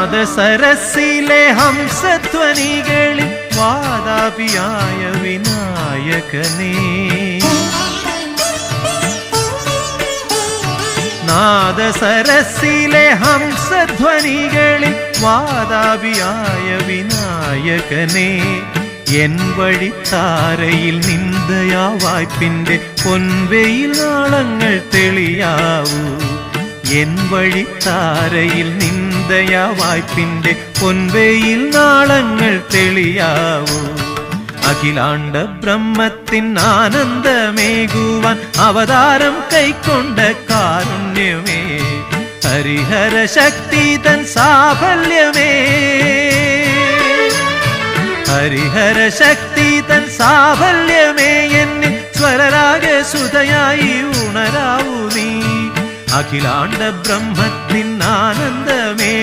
നാദസരസിലെ ഹംസധ്വനികളിൽ വാതാപിയായ വിനായകനേ. നാദസരസിലെ ഹംസധ്വനികളിൽ വാതാപിയായ വിനായകനേ. N വഴിത്താരയിൽ നിന്ദയാ വായ്പിന്റെ പൊൻവെയിൽ നാളങ്ങൾ തെളിയാവൂ. N വഴിത്താരയിൽ നിന്ദയാ വായ്പിന്റെ പൊൻവെയിൽ നാളങ്ങൾ തെളിയാവൂ. അഖിലാണ്ട ബ്രഹ്മത്തിൻ ആനന്ദമേകുവാൻ അവതാരം കൈക്കൊണ്ട കാരുണ്യമേ. ഹരിഹര ശക്തി തൻ സാഫല്യമേ. ഹരിഹര ശക്തി തൻ സാഫല്യമേ. എന്നിൽ സ്വരരാഗ സുതയായി ഉണരാവൂ നീ. അഖിലാണ്ട ബ്രഹ്മത്തിൻ ആനന്ദമേ